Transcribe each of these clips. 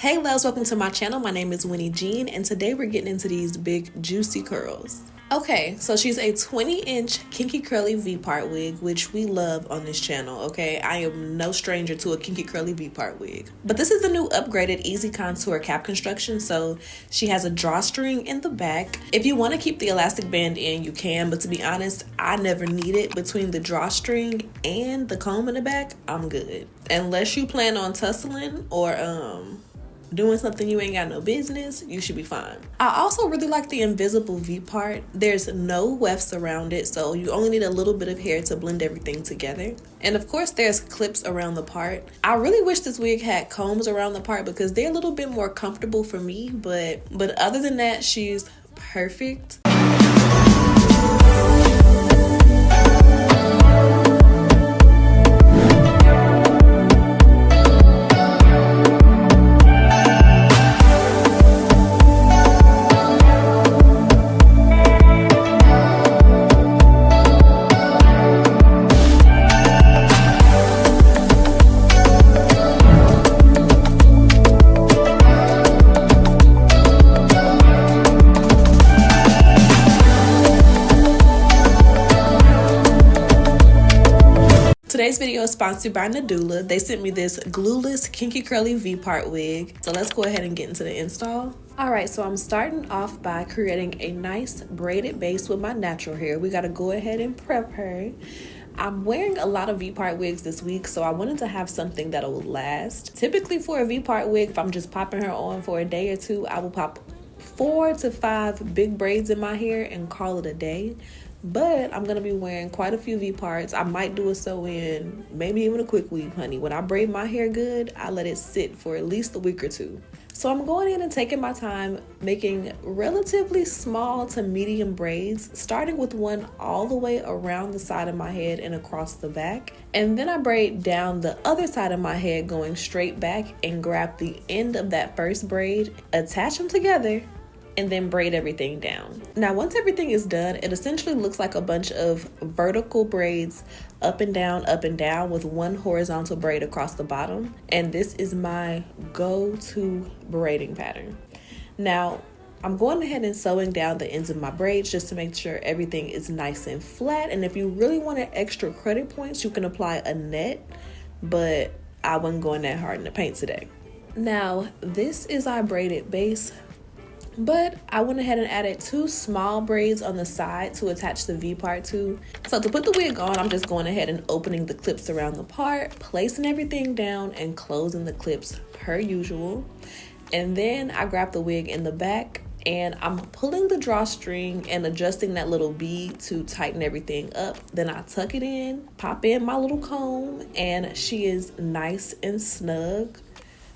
Hey loves, welcome to my channel. My name is Winnie Jean and today we're getting into these big juicy curls. Okay, so she's a 20-inch kinky curly V-part wig, which we love on this channel, okay? I am no stranger to a kinky curly V-part wig. But this is the new upgraded EasiContour cap construction, so she has a drawstring in the back. If you want to keep the elastic band in, you can, but to be honest, I never need it. Between the drawstring and the comb in the back, I'm good. Unless you plan on tussling or doing something you ain't got no business, you should be fine. I also really like the invisible V part. There's no wefts around it, so you only need a little bit of hair to blend everything together. And of course there's clips around the part. I really wish this wig had combs around the part because they're a little bit more comfortable for me, but other than that, she's perfect. Today's video is sponsored by Nadula. They sent me this glueless kinky curly V-part wig. So let's go ahead and get into the install. Alright, so I'm starting off by creating a nice braided base with my natural hair. We gotta go ahead and prep her. I'm wearing a lot of V-part wigs this week, so I wanted to have something that'll last. Typically for a V-part wig, if I'm just popping her on for a day or two, I will pop 4 to 5 big braids in my hair and call it a day. But I'm gonna be wearing quite a few V-parts. I might do a sew-in, maybe even a quick weave, honey. When I braid my hair good, I let it sit for at least a week or two. So I'm going in and taking my time, making relatively small to medium braids, starting with one all the way around the side of my head and across the back. And then I braid down the other side of my head, going straight back, and grab the end of that first braid, attach them together, and then braid everything down. Now, once everything is done, it essentially looks like a bunch of vertical braids up and down with one horizontal braid across the bottom. And this is my go-to braiding pattern. Now, I'm going ahead and sewing down the ends of my braids just to make sure everything is nice and flat. And if you really wanted extra credit points, you can apply a net, but I wasn't going that hard in the paint today. Now, this is our braided base, but I went ahead and added 2 small braids on the side to attach the V part to. So to put the wig on, I'm just going ahead and opening the clips around the part, placing everything down and closing the clips per usual. And then I grab the wig in the back and I'm pulling the drawstring and adjusting that little bead to tighten everything up. Then I tuck it in, pop in my little comb, and she is nice and snug.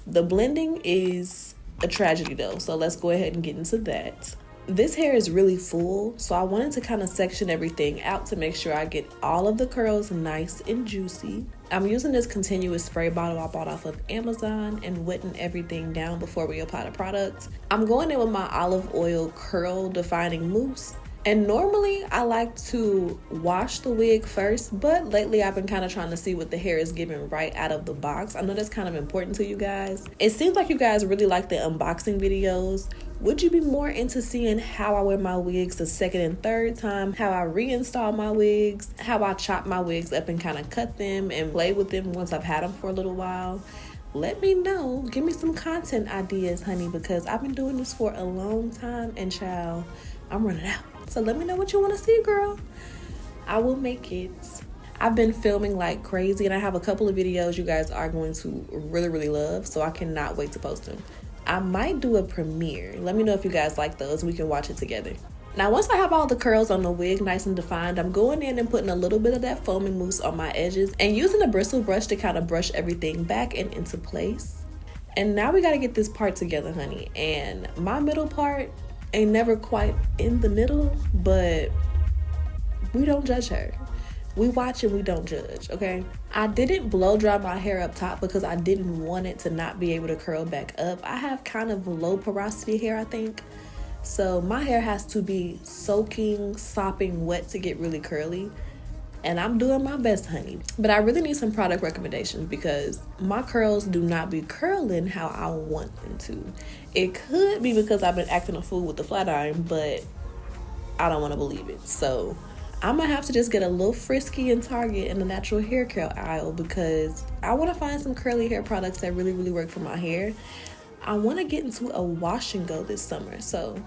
The blending is a tragedy though, so let's go ahead and get into that. This hair is really full, so I wanted to kind of section everything out to make sure I get all of the curls nice and juicy. I'm using this continuous spray bottle I bought off of Amazon and wetting everything down before we apply the product. I'm going in with my olive oil curl defining mousse. And normally I like to wash the wig first, but lately I've been kind of trying to see what the hair is giving right out of the box. I know that's kind of important to you guys. It seems like you guys really like the unboxing videos. Would you be more into seeing how I wear my wigs the second and third time, how I reinstall my wigs, how I chop my wigs up and kind of cut them and play with them once I've had them for a little while? Let me know. Give me some content ideas, honey, because I've been doing this for a long time and child, I'm running out. So let me know what you want to see, girl. I will make it. I've been filming like crazy and I have a couple of videos you guys are going to really love, so I cannot wait to post them. I might do a premiere. Let me know if you guys like those. We can watch it together. Now, once I have all the curls on the wig nice and defined, I'm going in and putting a little bit of that foaming mousse on my edges and using a bristle brush to kind of brush everything back and into place. And now we got to get this part together, honey. And my middle part ain't never quite in the middle, but we don't judge her. We watch and we don't judge, okay? I didn't blow dry my hair up top because I didn't want it to not be able to curl back up. I have kind of low porosity hair, I think. So my hair has to be soaking, sopping wet to get really curly. and I'm doing my best, honey. But I really need some product recommendations because my curls do not be curling how I want them to. It could be because I've been acting a fool with the flat iron, but I don't want to believe it. So I'm gonna have to just get a little frisky in Target in the natural hair care aisle because I want to find some curly hair products that really work for my hair. I want to get into a wash and go this summer, so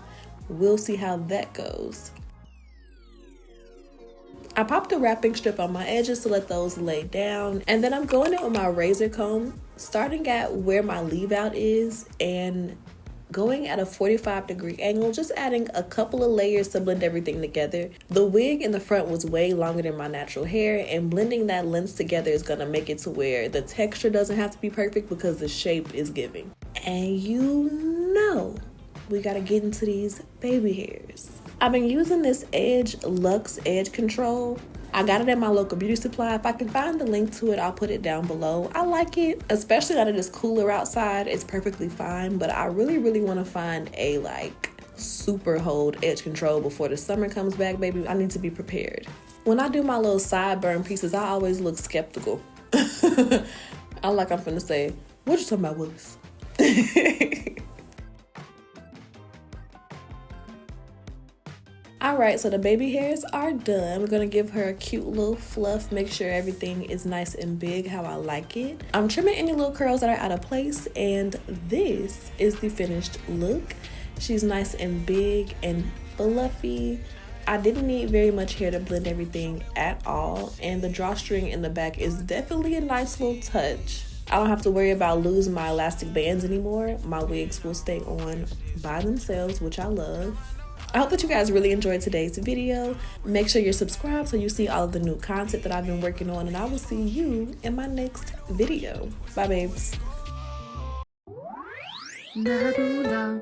we'll see how that goes. I popped a wrapping strip on my edges to let those lay down, and then I'm going in with my razor comb, starting at where my leave out is and going at a 45-degree angle, just adding a couple of layers to blend everything together. The wig in the front was way longer than my natural hair, and blending that length together is gonna make it to where the texture doesn't have to be perfect because the shape is giving. And you know, we gotta get into these baby hairs. I've been using this Luxe Edge Control. I got it at my local beauty supply. If I can find the link to it, I'll put it down below. I like it, especially now that it's cooler outside. It's perfectly fine, but I really want to find a super hold edge control before the summer comes back, baby. I need to be prepared. When I do my little sideburn pieces, I always look skeptical. I'm finna say, what you talking about, Willis? Alright, so the baby hairs are done. We're gonna give her a cute little fluff, make sure everything is nice and big how I like it. I'm trimming any little curls that are out of place, and this is the finished look. She's nice and big and fluffy. I didn't need very much hair to blend everything at all, and the drawstring in the back is definitely a nice little touch. I don't have to worry about losing my elastic bands anymore. My wigs will stay on by themselves, which I love. I hope that you guys really enjoyed today's video. Make sure you're subscribed so you see all of the new content that I've been working on, and I will see you in my next video. Bye, babes. Nadula.